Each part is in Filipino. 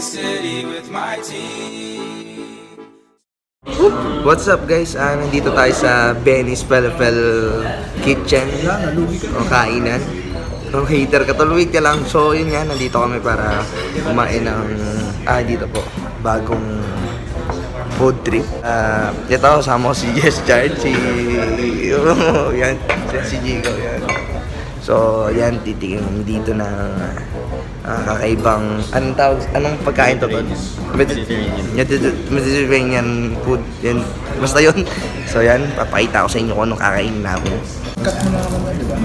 city with my team. What's up guys? Nandito tayo sa Benny's Falafel Kitchen o kainan. Nung hater ka, tulwig ka lang. So yun nga, nandito kami para kumain ng dito po, bagong food trip. Ito, kasama ko si Jess Chard, yan, si Jigo, yan. So yan, titingin dito na kakaibang, anong pagkain to? Mediterranean food, yan, basta yun. So yan, papakita ko sa inyo kung anong kakainin namin. Cut mo na naman, di ba?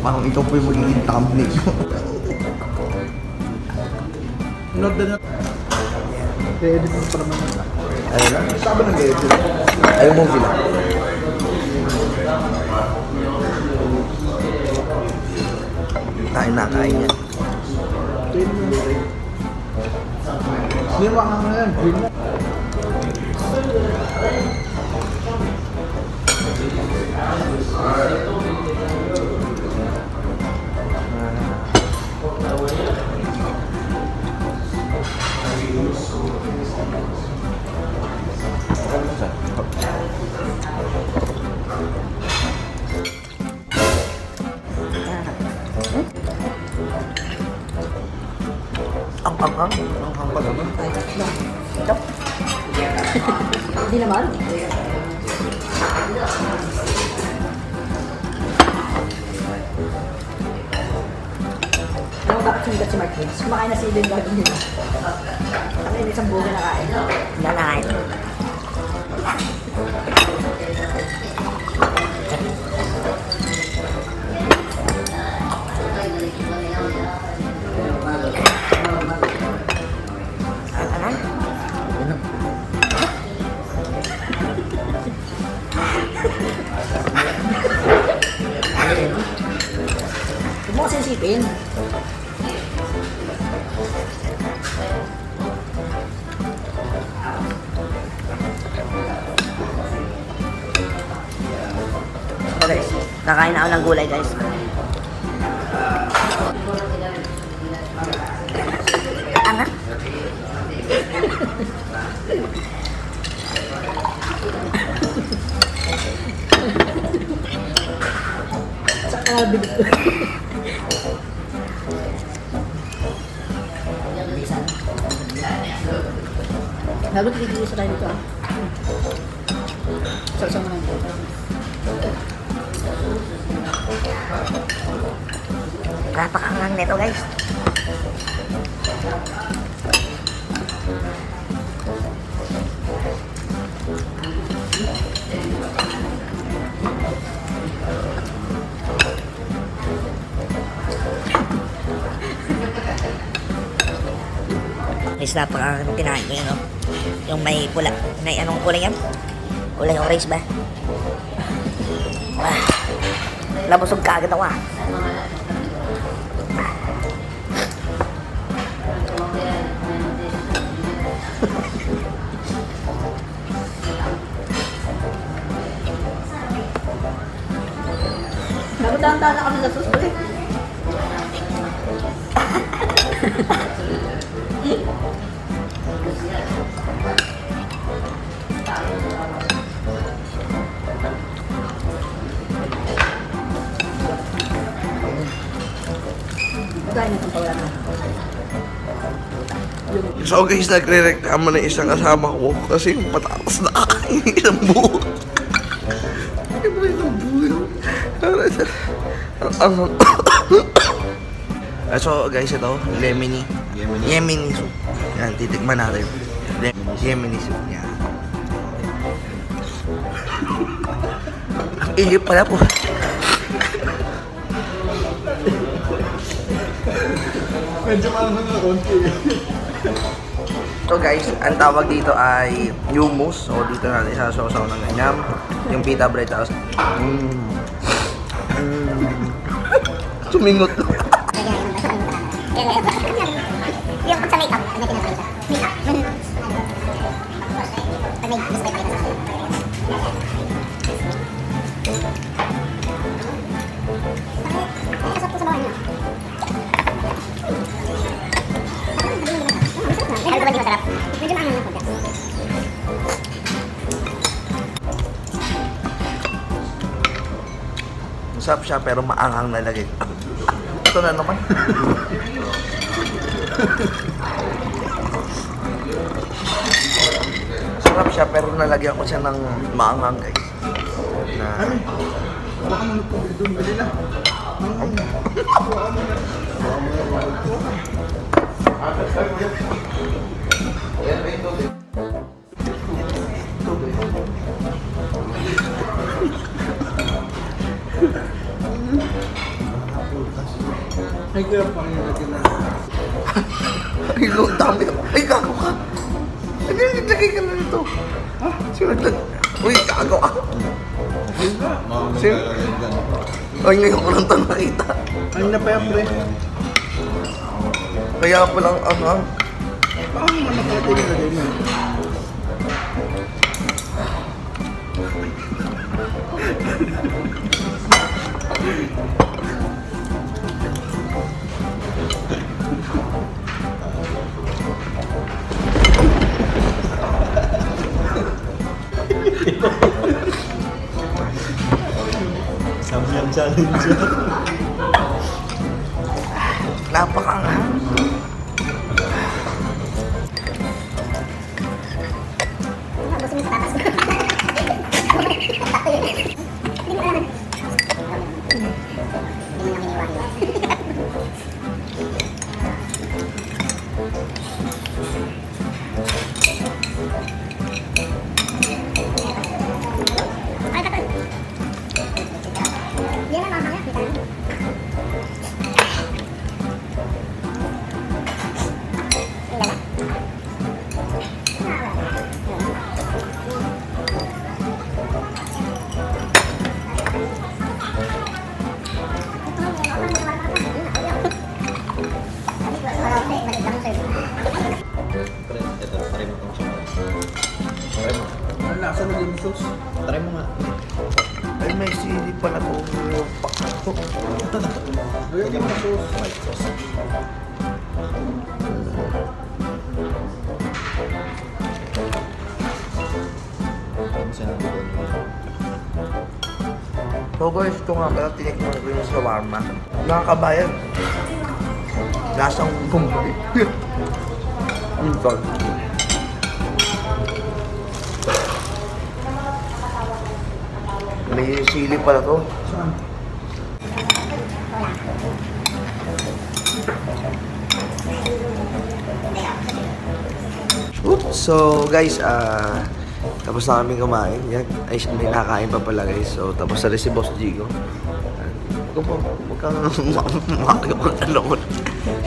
Parang ikaw po yung magiging thumbnail ko. Note na. I-edit mo pa naman na. Ano na? Saan ba nag-edit? Ayaw mo sila. Kain na, kain yan. Kain mo na rin. Hindi mo ang yan. Green na. Ang pa naman. Ito. Hindi naman. Ano dapat sumigat si Mark Woods? Kumakain na si Eden gagawin nila. Ang isang buga na kain. Nakain. Huwag mo kasi isipin. So guys, nakain na ako ng gulay guys. Ano? Sa kalabig ko. Lalo tigil sa tayo dito. Sarsama na ito. Napakaangang neto guys. Guys, napakaangang kinain ko yun, no? Yung may pula. May anong kulay yan? Kulay orange ba? Labusog ka agad ako ah. Nagutang-tang na kami sa susunod. So guys, nagre-reklamo na isang kasama ko kasi yung patatas na kakain isang buo. Ay ba isang buo? So guys, ito, lemony soup. Yan, titikman natin. Lemony soup, yan. Ang ihip pala po. Medyo malamang na konti. So guys, ang tawag dito ay hummus. So dito natin isasaw-saw ng ganyan. Yung pita bread tapos sumingot. Yung sa makeup, ano pinag-makeup? Makeup. Pag may gusto kayo sa akin. Masarap siya pero maanghang na lagi. Ito na naman. Sarap siya pero nalagyan ko siya ng maanghang guys. Na... Ano? Baka mo nagpapit doon, gali na. Ay, kaya pa rin natin na. Ay, lo, dami. Ay, gago ka. Ay, naglagay ka na nito. Ha? Sino naglag? Uy, gago ka. Sino? Ay, ngayon ko lang ito nakita. Ano na pa yan, pre? Kaya palang anghang. Paano mo nakita yung lagay mo? Samyang challenge. Napakanghang. Gusto mo sa tatas ko. Sakto yun. Hindi mo alam. Hindi mo nang hiniwari. Ay, tatas. Yan na, mamaya. Kita na. Ito, try mo itong siya. Try mo. Ang lasa na yung sauce. Try mo nga. Ay, may sili pala to. Pakto. Lagyan mo na sauce. White sauce. Minsan ang buwan mo. So guys, ito nga pala tinikman ko yung shawarma. Nakakabayan. Lasang kumbay. Tol. May sili pala to. Saan? Oops. So guys, tapos na kami kumain. Yan. Ay, may nakain pa pala guys. So tapos na rin si Boss Jigo. Huwag kang makakapagtanong.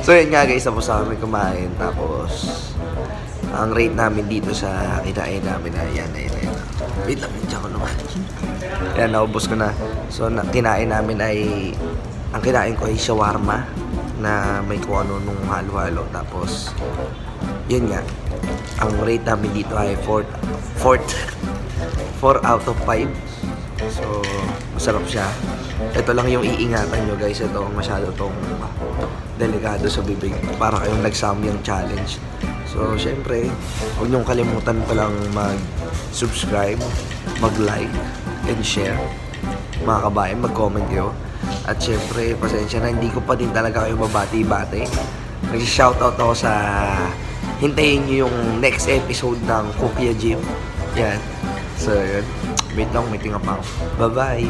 So yun nga guys, tapos na kami kumain. Tapos ang rate namin dito sa kinain namin na yan. Wait lang, dyan ko naman. Yan, naubos ko na. So kinain namin ay, ang kinain ko ay shawarma na may kung ano nung halo-halo. Tapos yun nga, ang rate namin dito ay 4 out of 5. So, masarap siya. Ito lang yung iingatan nyo guys. Ito masyado tong delikado sa bibig. Para kayong nag-samyang challenge. So, syempre, huwag nyong kalimutan palang mag-subscribe, mag-like, and share. Mga kabayan, mag-comment kayo. At syempre, pasensya na, hindi ko pa din talaga kayo mabati-bati. Nag-shoutout ako sa... Hintayin nyo yung next episode ng Kuya Jim. Yan. So, yun. Wait lang, may tinga pa ako. Bye-bye!